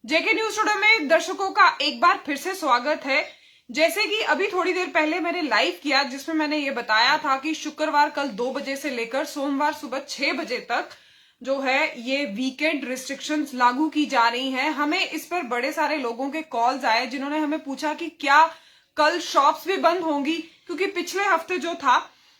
जेके news today में दर्शकों का एक बार फिर से स्वागत है। जैसे कि अभी थोड़ी देर पहले मैंने लाइव किया जिसमें मैंने ये बताया था कि शुक्रवार कल 2 बजे से लेकर सोमवार सुबह 6 बजे तक जो है ये वीकेंड रिस्ट्रिक्शंस लागू की जा रही हैं। हमें इस पर बड़े सारे लोगों के कॉल्स आए जिन्होंने हमें पूछा कि क्या कल शॉप्स भी बंद होंगी, क्योंकि पिछले हफ्ते जो था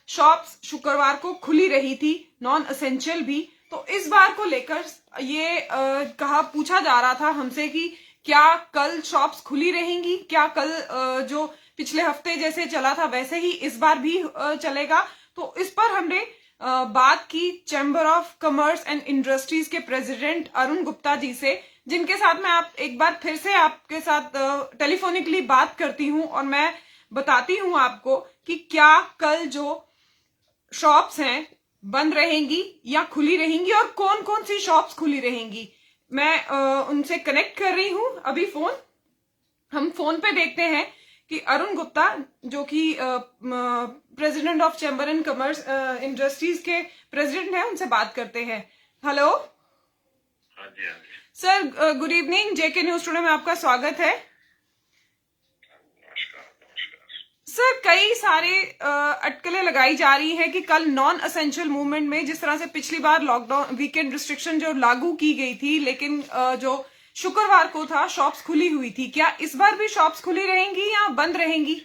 शॉप्स शुक्रवार को खुली रही थी, नॉन एसेंशियल भी। तो इस बार को लेकर ये पूछा जा रहा था हमसे कि क्या कल शॉप्स खुली रहेंगी, क्या कल जो पिछले हफ्ते जैसे चला था वैसे ही इस बार भी चलेगा। तो इस पर हमने बात की chamber of commerce and industries के प्रेसिडेंट अरुण गुप्ता जी से, जिनके साथ मैं आप एक बार फिर से आपके साथ टेलीफोनिकली बात करती हूं और मैं बताती हूं आपको कि क्या कल जो शॉप्स हैं बंद रहेंगी या खुली रहेंगी और कौन कौन सी शॉप्स खुली रहेंगी। मैं उनसे कनेक्ट कर रही हूं अभी फोन। हम फोन पे देखते हैं कि अरुण गुप्ता जो कि president of chamber and commerce industries के प्रेसिडेंट हैं, उनसे बात करते हैं। हेलो। हाँ जी, हाँ जी sir, good evening. JK news today में आपका स्वागत है। सर, कई सारे अटकलें लगाई जा रही हैं कि कल नॉन एसेंशियल मूवमेंट में जिस तरह से पिछली बार लॉकडाउन वीकेंड रिस्ट्रिक्शन जो लागू की गई थी, लेकिन जो शुक्रवार को था शॉप्स खुली हुई थी, क्या इस बार भी शॉप्स खुली रहेंगी या बंद रहेंगी?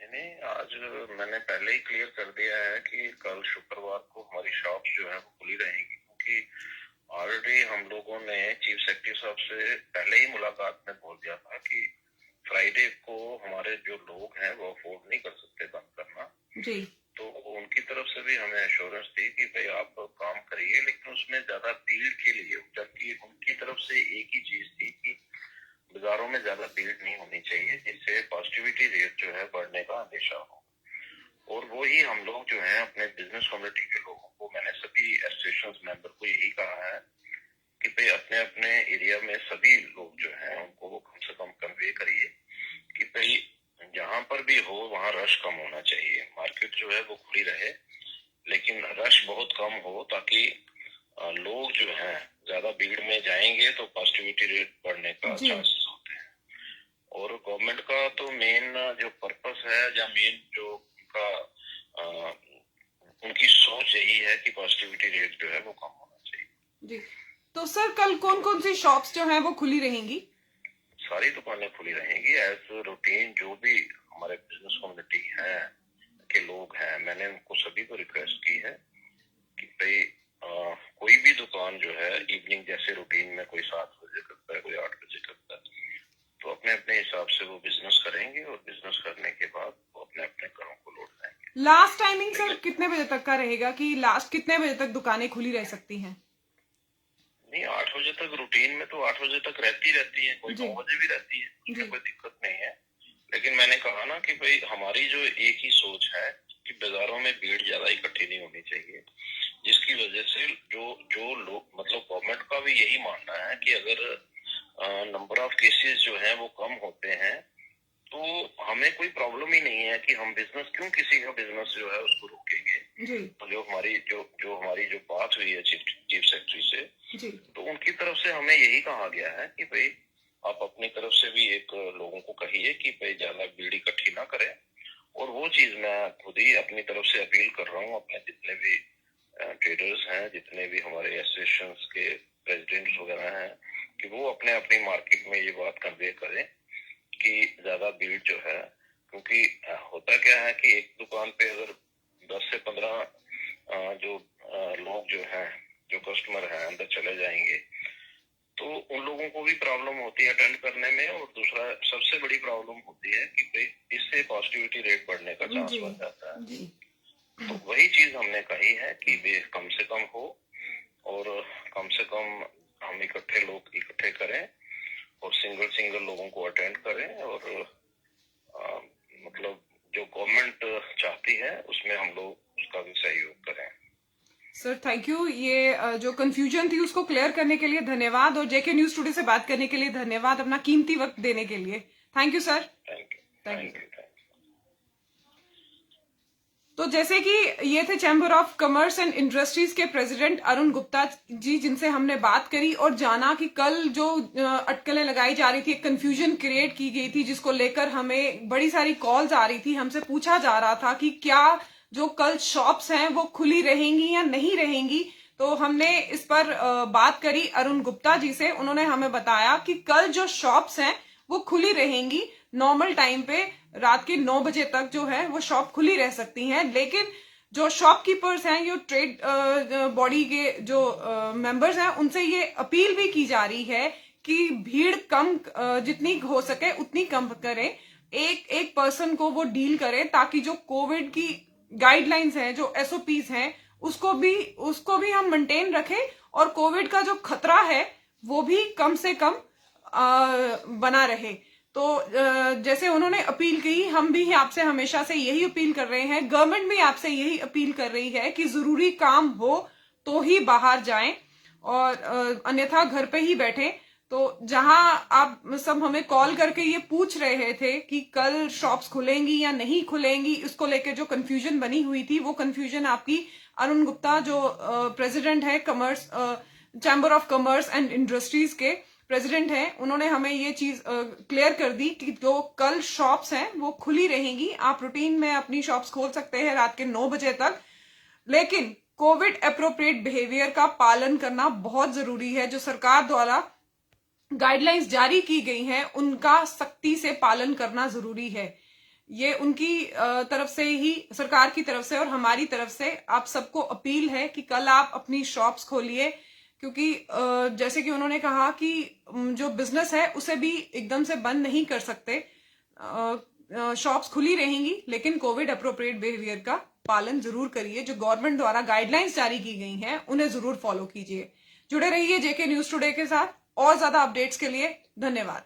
नहीं, आज मैंने पहले ही क्लियर कर दिया है कि कल शुक्रवार को हमारी शॉप जो है वो खुली रहेंगी, क्योंकि ऑलरेडी हम लोगों ने चीफ सेक्रेटरी साहब से पहले ही मुलाकात में बोल दिया था कि फ्राइडे को हमारे जो लोग हैं वो अफोर्ड नहीं कर सकते बंद करना जी। तो उनकी तरफ से भी हमें एश्योरेंस थी कि भाई आप काम करिए, लेकिन उसमें ज्यादा भीड़ के लिए, जबकि उनकी तरफ से एक ही चीज थी कि बाजारों में ज्यादा भीड़ नहीं होनी चाहिए जिससे पॉजिटिविटी रेट जो है बढ़ने का अंदेशा हो। और वो ही हम लोग जो है अपने बिजनेस कम्युनिटी के लोगों को, मैंने सभी एसोसिएशन मेंबर को यही कहा है कि भाई अपने अपने एरिया में सभी लोग जो हैं उनको वो कम से कम कन्वे करिए कि भाई जहां पर भी हो वहां रश कम होना चाहिए। मार्केट जो है वो खुली रहे लेकिन रश बहुत कम हो, ताकि लोग जो हैं ज्यादा भीड़ में जाएंगे तो पॉजिटिविटी रेट बढ़ने का चांसेस होते हैं। और गवर्नमेंट का तो मेन जो पर्पस है या मेन जो उनका उनकी सोच यही है कि पॉजिटिविटी रेट जो है वो कम होना चाहिए। जी। तो सर, कल कौन कौन सी शॉप्स जो हैं वो खुली रहेंगी? सारी दुकानें खुली रहेंगी एज रूटीन। जो भी हमारे बिजनेस कम्युनिटी है के लोग हैं, मैंने उनको सभी को रिक्वेस्ट की है कि भाई कोई भी दुकान जो है इवनिंग जैसे रूटीन में कोई 7 बजे करता है, कोई 8 बजे करता है, तो अपने अपने हिसाब से वो बिजनेस करेंगे और बिजनेस करने के बाद वो अपने अपने घरों को लौट जाएंगे। लास्ट टाइमिंग सर कितने बजे तक का रहेगा कि लास्ट कितने बजे तक दुकानें खुली रह सकती हैं? नहीं, 8 बजे तक रूटीन में तो 8 बजे तक रहती है, कोई 9 बजे भी रहती है, उसमें कोई दिक्कत नहीं है। लेकिन मैंने कहा ना कि भाई हमारी जो एक ही सोच है कि बाजारों में भीड़ ज्यादा इकट्ठी नहीं होनी चाहिए, जिसकी वजह से जो लोग, मतलब गवर्नमेंट का भी यही मानना है कि अगर नंबर ऑफ केसेस जो हैं वो कम होते हैं तो हमें कोई प्रॉब्लम ही नहीं है कि हम बिजनेस क्यों, किसी का बिजनेस जो है उसको रोकेंगे। तो जो हमारी जो बात हुई है चीफ सेक्रेटरी से, तो उनकी तरफ से हमें यही कहा गया है कि भाई आप अपनी तरफ से भी एक लोगों को कहिए कि भाई ज्यादा भीड़ इकट्ठी ना करें। और वो चीज मैं खुद ही अपनी तरफ से अपील कर रहा हूँ अपने जितने भी ट्रेडर्स हैं, जितने भी हमारे एसोसिएशन के प्रेसिडेंट्स वगैरह हैं, कि वो अपने अपनी मार्केट में ये बात कन्वे करें कि ज्यादा भीड़ जो है, क्योंकि होता क्या है कि एक दुकान पे अगर 10 से 15 जो लोग जो हैं, जो कस्टमर हैं अंदर चले जाएंगे तो उन लोगों को भी प्रॉब्लम होती है अटेंड करने में। और दूसरा सबसे बड़ी प्रॉब्लम होती है कि भाई इससे पॉजिटिविटी रेट बढ़ने का चांस बढ़ जाता है। तो वही चीज हमने कही है कि वे कम से कम हो और कम से कम हम लोग इकट्ठे करें और सिंगल लोगों को अटेंड करें और मतलब जो गवर्नमेंट चाहती है उसमें हम लोग उसका भी सहयोग करें। Sir, thank you. ये जो कंफ्यूजन थी उसको क्लियर करने के लिए धन्यवाद और जेके न्यूज टुडे से बात करने के लिए धन्यवाद, अपना कीमती वक्त देने के लिए। Thank you sir. Thank you. तो जैसे कि ये थे chamber of commerce and industries के प्रेसिडेंट अरुण गुप्ता जी, जिनसे हमने बात करी और जाना कि कल जो अटकलें लगाई जा रही थी, कंफ्यूजन क्रिएट की गई थी, जिसको लेकर हमें बड़ी सारी कॉल्स आ रही थी, हमसे पूछा जा रहा था कि क्या जो कल शॉप्स हैं वो खुली रहेंगी या नहीं रहेंगी। तो हमने इस पर बात करी अरुण गुप्ता जी से। उन्होंने हमें बताया कि कल जो शॉप्स हैं वो खुली रहेंगी, नॉर्मल टाइम पे रात के 9 बजे तक जो है वो शॉप खुली रह सकती हैं। लेकिन जो शॉपकीपर्स हैं, जो ट्रेड बॉडी के जो मेंबर्स हैं, उनसे ये अपील भी की जा रही है कि भीड़ कम जितनी हो सके उतनी कम करें, एक एक पर्सन को वो डील करें, ताकि जो कोविड की गाइडलाइंस हैं, जो एसओपीज हैं, उसको भी हम मेंटेन रखें और कोविड का जो खतरा है वो भी कम से कम बना रहे। तो जैसे उन्होंने अपील की, हम भी आपसे हमेशा से यही अपील कर रहे हैं, गवर्नमेंट भी आपसे यही अपील कर रही है कि जरूरी काम हो तो ही बाहर जाएं और अन्यथा घर पे ही बैठें। तो जहां आप सब हमें कॉल करके ये पूछ रहे थे कि कल शॉप्स खुलेंगी या नहीं खुलेंगी, इसको लेके जो कंफ्यूजन बनी हुई थी, वो कंफ्यूजन आपकी अरुण गुप्ता जो प्रेसिडेंट है commerce chamber of commerce and industries के प्रेसिडेंट हैं, उन्होंने हमें ये चीज क्लियर कर दी कि जो कल शॉप्स हैं वो खुली रहेंगी। आप रूटीन में अपनी शॉप्स खोल सकते हैं रात के 9 बजे तक, लेकिन कोविड अप्रोप्रिएट बिहेवियर का पालन करना बहुत जरूरी है। जो सरकार द्वारा गाइडलाइंस जारी की गई हैं उनका सख्ती से पालन करना जरूरी है। ये उनकी तरफ से ही, सरकार की तरफ से और हमारी तरफ से आप सबको अपील है कि कल आप अपनी शॉप्स खोलिए, क्योंकि जैसे कि उन्होंने कहा कि जो बिजनेस है उसे भी एकदम से बंद नहीं कर सकते। शॉप्स खुली रहेंगी, लेकिन कोविड अप्रोप्रिएट बिहेवियर का पालन जरूर करिए। जो गवर्नमेंट द्वारा गाइडलाइंस जारी की गई हैं उन्हें जरूर फॉलो कीजिए। जुड़े रहिए जेके न्यूज टुडे के साथ। और ज्यादा अपडेट्स के लिए धन्यवाद।